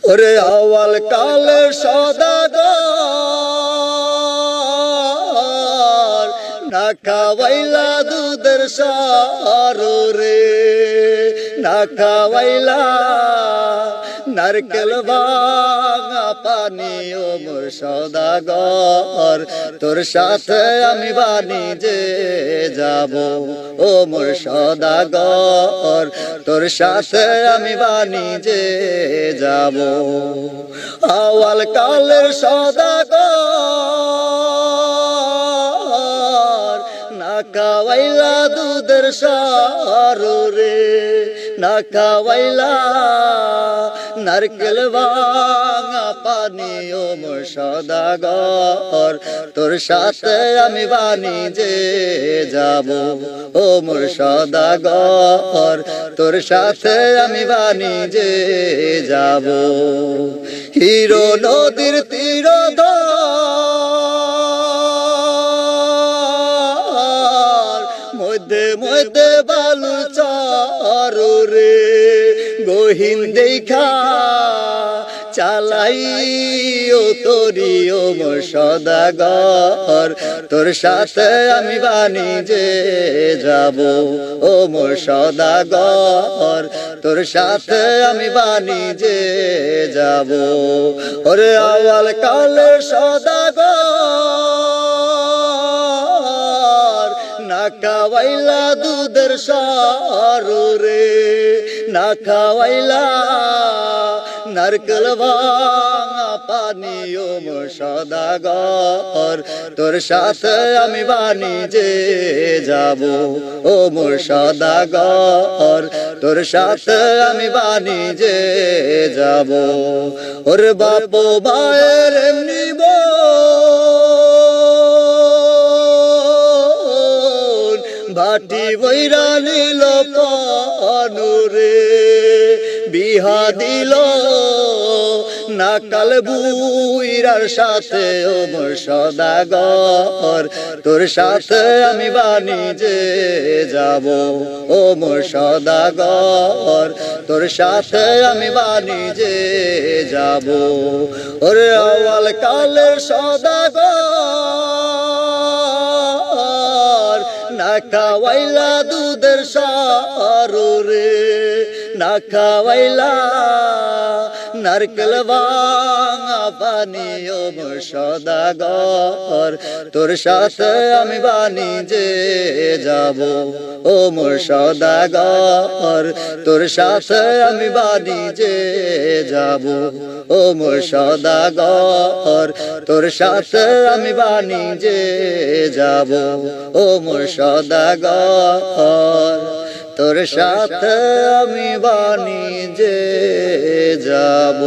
ওরে আওয়াল কালে সদাগর না খাওয়াইলা দুধের সারো রে না খাওয়াইলা নারকেল ভাঙা পানি ও মোর সদাগর তোর সাথে আমি বাণিজ্যে যাব ও মোর সদাগর তোর সাথে আমি বাণিজ্যে যাব আওয়াল কালের সদাগর না খাওয়াইলা দুধের সারো রে না খাওয়াইলা নারকেল ভাঙা পানি ও মোর সদাগর তোর সাথে আমি বাণিজ্যে যাব ও মোর সদাগর তোর সাথে আমি বাণিজ্যে যাব হিরো নদীর তীর মধ্যে মধ্যে বালু চারো রে গহীন দেখা চালাই ও তোরি ও মোর সদাগর তোর সাথে আমি বাণিজ্যে যাব ও মোর সদাগর তোর সাথে আমি বাণিজ্যে যাব ওরে আওয়াল কালের সদাগর না খাওয়াইলা দুধের সারো রে না খাওয়াইলা নারকেল ভাঙা পানি ও মোর সদাগর তোর সাথে আমি বাণিজ্যে যাব ও মোর সদাগর তোর সাথে আমি বাণিজ্যে যাব ওরে বাপ ভাইয়ের এমনি ভাটি বৈরা নিল পানুরে বিহা দিল নাকাল বুইরার সাথে ও মোর সদাগর তোর সাথে আমি বাণিজ্যে যাব ও মোর সদাগর তোর সাথে আমি বাণিজ্যে যাব ওরে আওয়াল কালের সদাগর না খাওয়াইলা দুধের সারো রে না খাওয়াইলা নারকেল ভাঙা পানি ও মোর সদাগর তোর সাথে আমি বাণিজ্যে যাব ও মোর সদাগর তোর সাথে আমি বাণিজ্যে যাব ও মোর সদাগর তোর সাথে আমি বাণিজ্যে যাব ও মোর সদাগর তোর সাথে আমি বাণিজ্যে যাব।